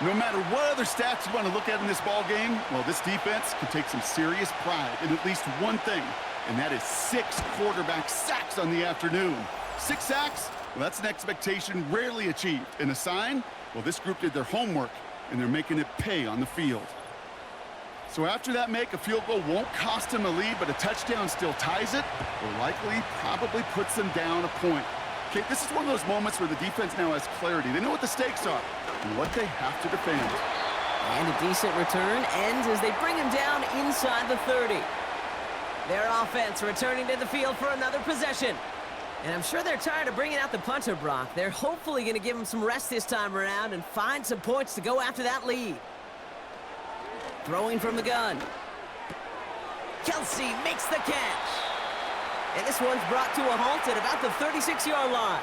No matter what other stats you want to look at in this ball game, well, this defense can take some serious pride in at least one thing, and that is 6 quarterback sacks on the afternoon. 6 sacks? Well, that's an expectation rarely achieved. And a sign? Well, this group did their homework, and they're making it pay on the field. So after that make, a field goal won't cost them a lead, but a touchdown still ties it, or likely probably puts them down a point. Okay, this is one of those moments where the defense now has clarity. They know what the stakes are and what they have to defend. And a decent return ends as they bring him down inside the 30. Their offense returning to the field for another possession. And I'm sure they're tired of bringing out the punter, Brock. They're hopefully going to give him some rest this time around and find some points to go after that lead. Throwing from the gun. Kelsey makes the catch. And this one's brought to a halt at about the 36-yard line.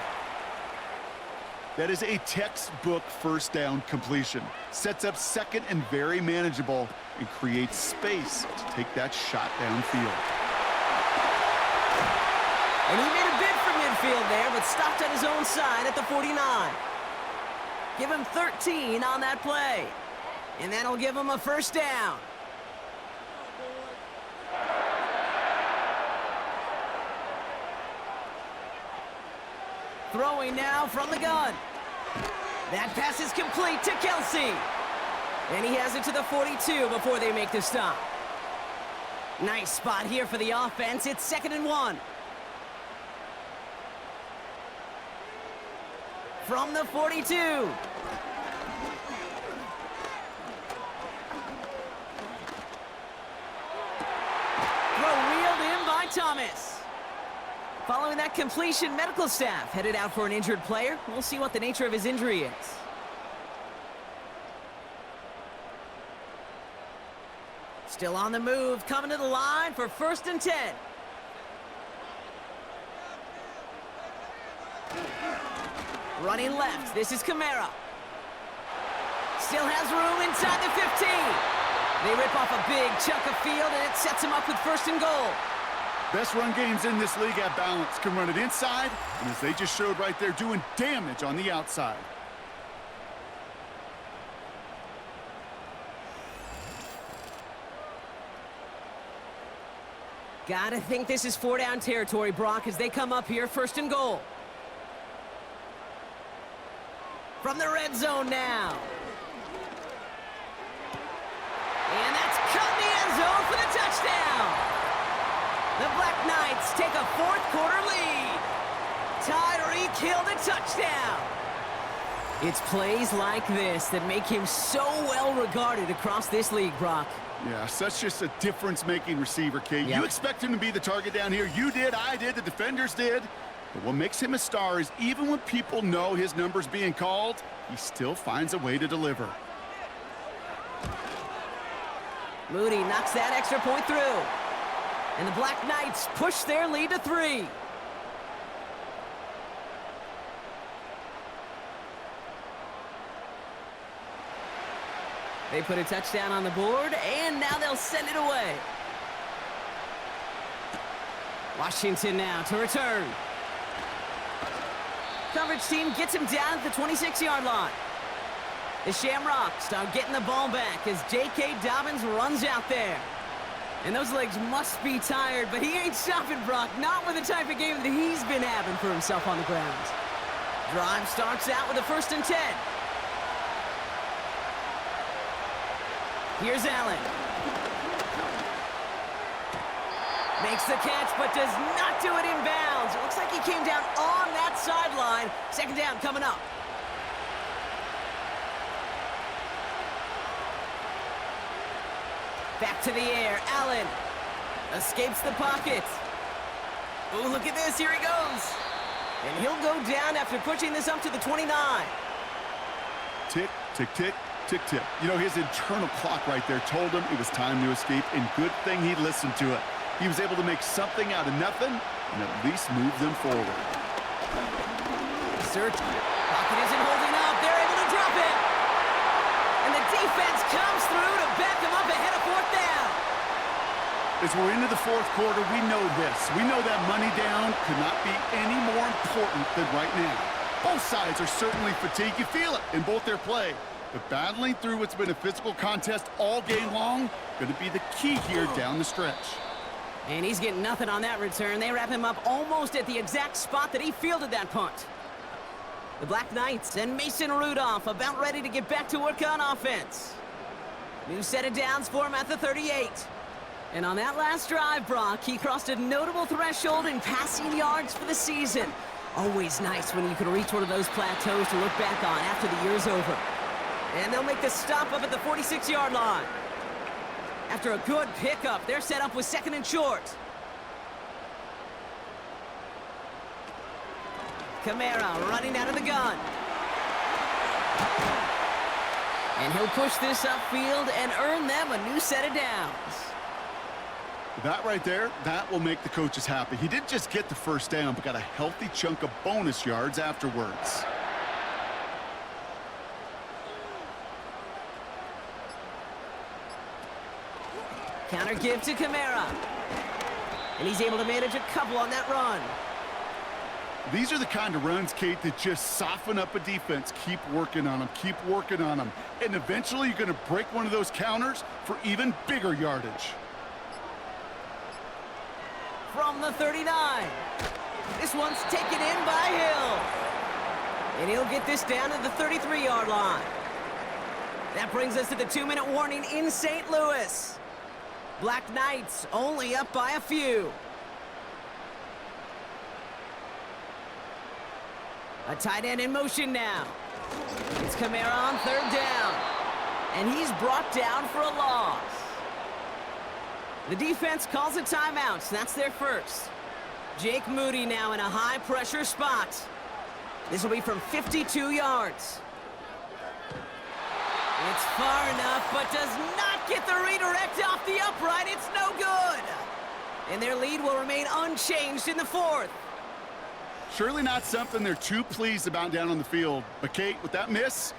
That is a textbook 1st down completion. Sets up 2nd and very manageable and creates space to take that shot downfield. And he made a bid for midfield there, but stopped on his own side at the 49. Give him 13 on that play. And that'll give him a 1st down. Throwing now from the gun. That pass is complete to Kelsey. And he has it to the 42 before they make the stop. Nice spot here for the offense. It's 2nd and 1. From the 42. Throw reeled in by Thomas. Following that completion, medical staff headed out for an injured player. We'll see what the nature of his injury is. Still on the move, coming to the line for 1st and 10. Running left, this is Kamara. Still has room inside the 15. They rip off a big chunk of field, and it sets him up with 1st and goal. Best run games in this league at balance. Can run it inside, and as they just showed right there, doing damage on the outside. Gotta think this is 4-down territory, Brock, as they come up here, 1st and goal. From the red zone now. And that's cut in the end zone for the touchdown. The Black Knights take a 4th quarter lead. Tyreek Hill the touchdown. It's plays like this that make him so well regarded across this league, Brock. Yeah, such just a difference-making receiver, Kate. Yep. You expect him to be the target down here. You did, I did, the defenders did. But what makes him a star is even when people know his number's being called, he still finds a way to deliver. Moody knocks that extra point through. And the Black Knights push their lead to 3. They put a touchdown on the board, and now they'll send it away. Washington now to return. Coverage team gets him down at the 26-yard line. The Shamrocks are getting the ball back as J.K. Dobbins runs out there. And those legs must be tired, but he ain't stopping, Brock. Not with the type of game that he's been having for himself on the ground. Drive starts out with a 1st and 10. Here's Allen. Makes the catch, but does not do it in bounds. It looks like he came down on that sideline. 2nd down coming up. Back to the air. Allen escapes the pocket. Oh, look at this. Here he goes. And he'll go down after pushing this up to the 29. Tick, tick, tick, tick, tick. You know, his internal clock right there told him it was time to escape, and good thing he listened to it. He was able to make something out of nothing and at least move them forward. Search. Pocket isn't holding up. They're able to drop it. And the defense comes through to back them up ahead of 4th down. As we're into the 4th quarter, we know this. We know that money down could not be any more important than right now. Both sides are certainly fatigued. You feel it in both their play. But battling through what's been a physical contest all game long, going to be the key here down the stretch. And he's getting nothing on that return. They wrap him up almost at the exact spot that he fielded that punt. The Black Knights and Mason Rudolph about ready to get back to work on offense. New set of downs for him at the 38. And on that last drive, Brock, he crossed a notable threshold in passing yards for the season. Always nice when you can reach one of those plateaus to look back on after the year's over. And they'll make the stop up at the 46-yard line. After a good pickup, they're set up with 2nd and short. Kamara running out of the gun. And he'll push this upfield and earn them a new set of downs. That right there, that will make the coaches happy. He didn't just get the 1st down, but got a healthy chunk of bonus yards afterwards. Counter give to Kamara. And he's able to manage a couple on that run. These are the kind of runs, Kate, that just soften up a defense. Keep working on them, keep working on them. And eventually you're going to break one of those counters for even bigger yardage. From the 39. This one's taken in by Hill. And he'll get this down to the 33-yard line. That brings us to the 2-minute warning in St. Louis. Black Knights only up by a few. A tight end in motion now. It's Kamara on 3rd down. And he's brought down for a loss. The defense calls a timeout. That's their first. Jake Moody now in a high-pressure spot. This will be from 52 yards. It's far enough, but does not get the redirect off the upright. It's no good. And their lead will remain unchanged in the 4th. Surely not something they're too pleased about down on the field. But, Kate, with that miss,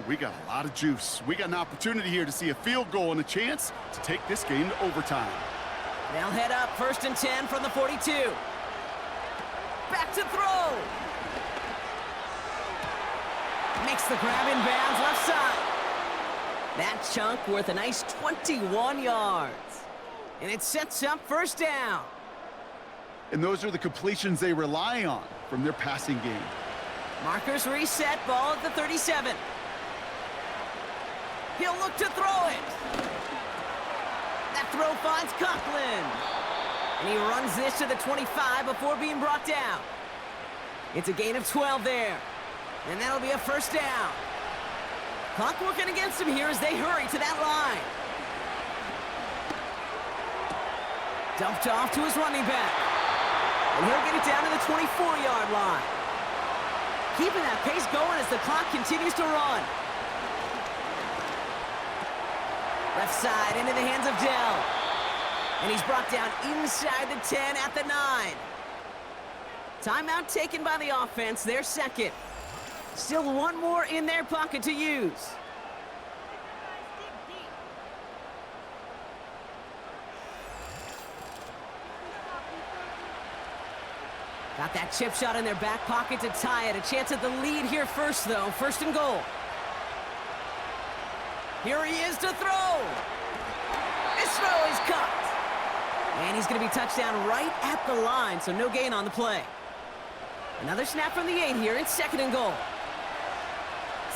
we got a lot of juice. We got an opportunity here to see a field goal and a chance to take this game to overtime. They'll head up 1st and 10 from the 42. Back to throw. Makes the grab in bounds left side. That chunk worth a nice 21 yards. And it sets up 1st down. And those are the completions they rely on from their passing game. Markers reset, ball at the 37. He'll look to throw it. That throw finds Coughlin. And he runs this to the 25 before being brought down. It's a gain of 12 there. And that'll be a 1st down. Clock working against him here as they hurry to that line. Dumped off to his running back. And he'll get it down to the 24-yard line. Keeping that pace going as the clock continues to run. Left side into the hands of Dell. And he's brought down inside the 10 at the 9. Timeout taken by the offense, their 2nd. Still one more in their pocket to use. Got that chip shot in their back pocket to tie it. A chance at the lead here first, though. First and goal. Here he is to throw. This throw is caught. And he's going to be touched down right at the line, so no gain on the play. Another snap from the 8 here. It's second and goal.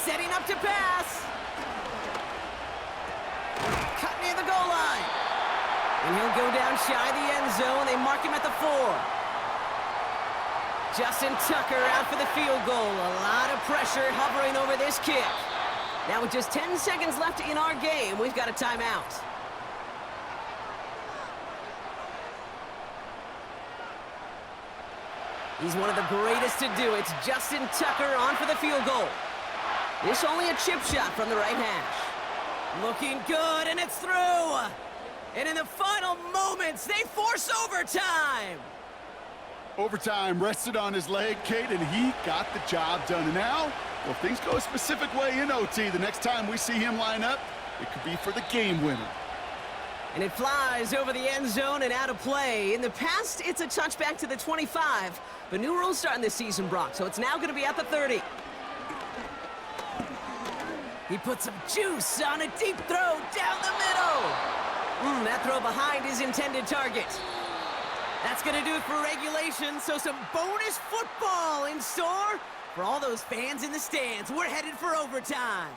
Setting up to pass. Cut near the goal line. And he'll go down shy of the end zone. They mark him at the 4. Justin Tucker out for the field goal. A lot of pressure hovering over this kick. Now with just 10 seconds left in our game, we've got a timeout. He's one of the greatest to do it. It's Justin Tucker on for the field goal. This only a chip shot from the right hash. Looking good, and it's through. And in the final moments, they force overtime. Overtime rested on his leg, Kate, and he got the job done. And now, well, if things go a specific way in OT, the next time we see him line up, it could be for the game winner. And it flies over the end zone and out of play. In the past, it's a touchback to the 25. But new rules starting this season, Brock, so it's now going to be at the 30. He put some juice on a deep throw down the middle. That throw behind his intended target. That's going to do it for regulation, so some bonus football in store for all those fans in the stands. We're headed for overtime.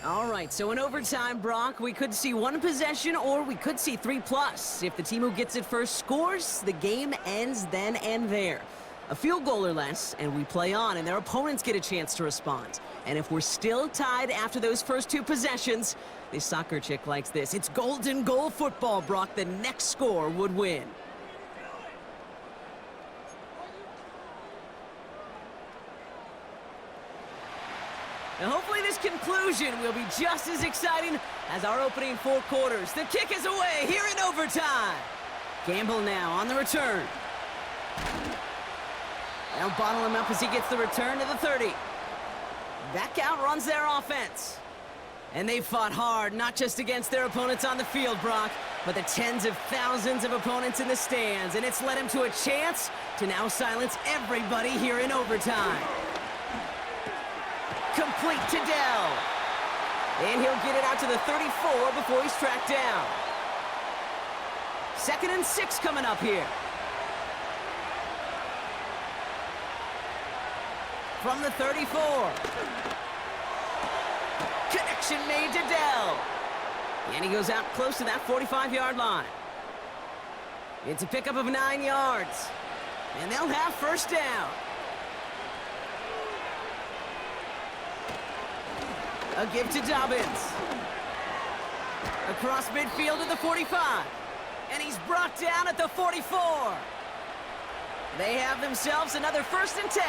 All right, so in overtime, Brock, we could see one possession or we could see 3+. If the team who gets it first scores, the game ends then and there. A field goal or less, and we play on, and their opponents get a chance to respond. And if we're still tied after those first 2 possessions, this soccer chick likes this. It's golden goal football, Brock. The next score would win. Now hopefully this conclusion will be just as exciting as our opening 4 quarters. The kick is away here in overtime. Gamble now on the return. They'll bottle him up as he gets the return to the 30. Back out runs their offense. And they fought hard, not just against their opponents on the field, Brock, but the tens of thousands of opponents in the stands. And it's led him to a chance to now silence everybody here in overtime. Complete to Dell. And he'll get it out to the 34 before he's tracked down. 2nd and 6 coming up here. From the 34. Connection made to Dell. And he goes out close to that 45-yard line. It's a pickup of 9 yards. And they'll have first down. A give to Dobbins. Across midfield to the 45. And he's brought down at the 44. They have themselves another 1st and 10.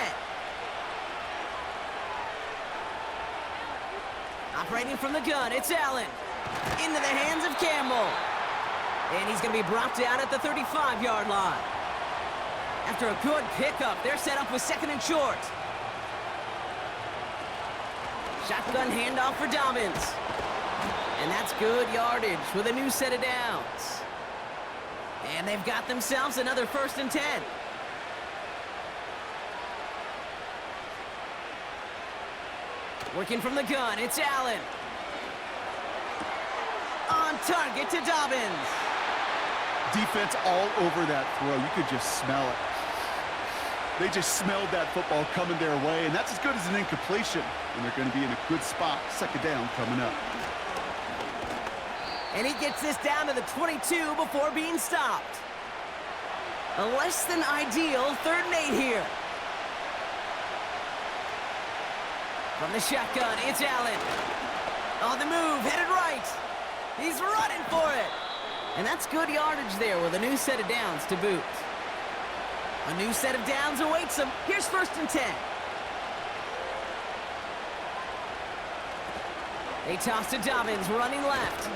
Operating from the gun, it's Allen. Into the hands of Campbell. And he's going to be brought down at the 35-yard line. After a good pickup, they're set up with 2nd and short. Shotgun handoff for Dobbins. And that's good yardage with a new set of downs. And they've got themselves another 1st and 10. Working from the gun, it's Allen. On target to Dobbins. Defense all over that throw. You could just smell it. They just smelled that football coming their way, and that's as good as an incompletion. And they're going to be in a good spot. 2nd down coming up. And he gets this down to the 22 before being stopped. A less than ideal 3rd and 8 here. From the shotgun, it's Allen. On the move, headed right. He's running for it. And that's good yardage there with a new set of downs to boot. A new set of downs awaits him. Here's 1st and 10. They toss to Dobbins, running left.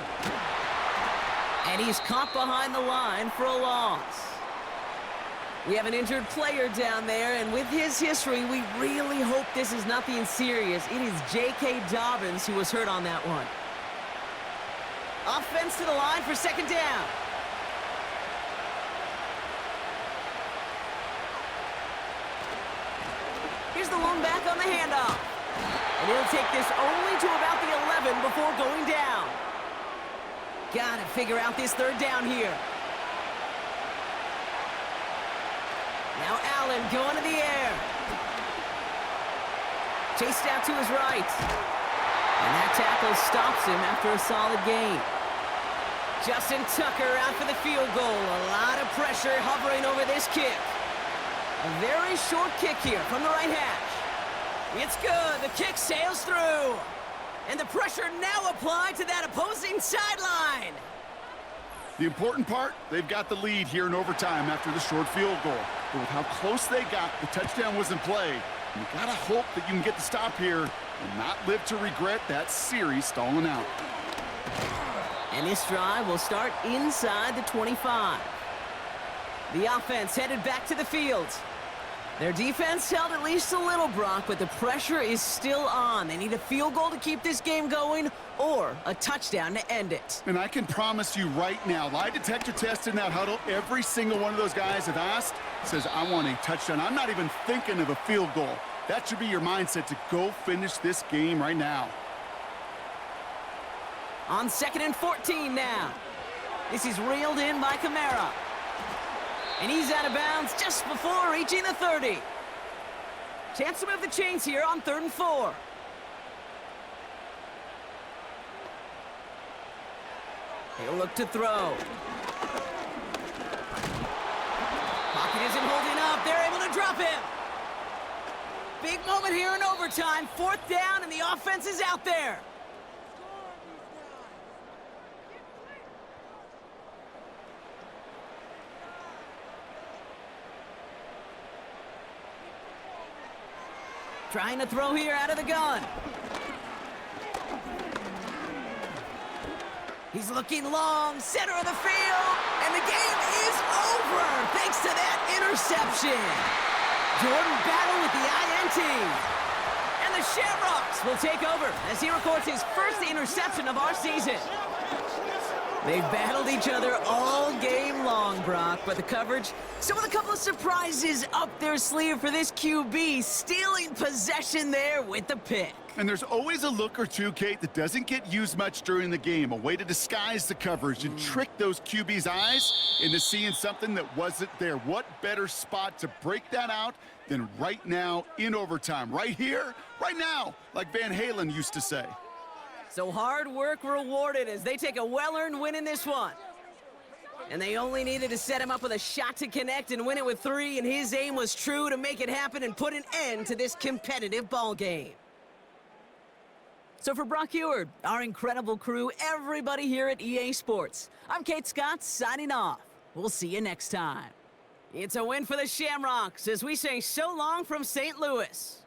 And he's caught behind the line for a loss. We have an injured player down there, and with his history, we really hope this is nothing serious. It is J.K. Dobbins who was hurt on that one. Offense to the line for second down. Here's the one back on the handoff. And he'll take this only to about the 11 before going down. Gotta figure out this third down here. Now Allen going to the air. Chased out to his right. And that tackle stops him after a solid gain. Justin Tucker out for the field goal. A lot of pressure hovering over this kick. A very short kick here from the right hash. It's good. The kick sails through. And the pressure now applied to that opposing sideline. The important part, they've got the lead here in overtime after the short field goal. But with how close they got, the touchdown was in play. And you gotta hope that you can get the stop here and not live to regret that series stalling out. And this drive will start inside the 25. The offense headed back to the field. Their defense held at least a little, Brock, but the pressure is still on. They need a field goal to keep this game going or a touchdown to end it. And I can promise you right now, lie detector test in that huddle, every single one of those guys have asked says, I want a touchdown. I'm not even thinking of a field goal. That should be your mindset to go finish this game right now. On 2nd and 14 now. This is reeled in by Kamara. And he's out of bounds just before reaching the 30. Chance to move the chains here on 3rd and 4. He'll look to throw. Pocket isn't holding up. They're able to drop him. Big moment here in overtime. 4th down, and the offense is out there. Trying to throw here out of the gun. He's looking long, center of the field, and the game is over thanks to that interception. Jordan battled with the INT. And the Shamrocks will take over as he records his first interception of our season. They've battled each other all game long, Brock, but the coverage, so with a couple of surprises up their sleeve for this QB, stealing possession there with the pick. And there's always a look or two, Kate, that doesn't get used much during the game, a way to disguise the coverage and trick those QB's eyes into seeing something that wasn't there. What better spot to break that out than right now in overtime? Right here, right now, like Van Halen used to say. So hard work rewarded as they take a well-earned win in this one. And they only needed to set him up with a shot to connect and win it with 3, and his aim was true to make it happen and put an end to this competitive ball game. So for Brock Eward, our incredible crew, everybody here at EA Sports, I'm Kate Scott signing off. We'll see you next time. It's a win for the Shamrocks as we say so long from St. Louis.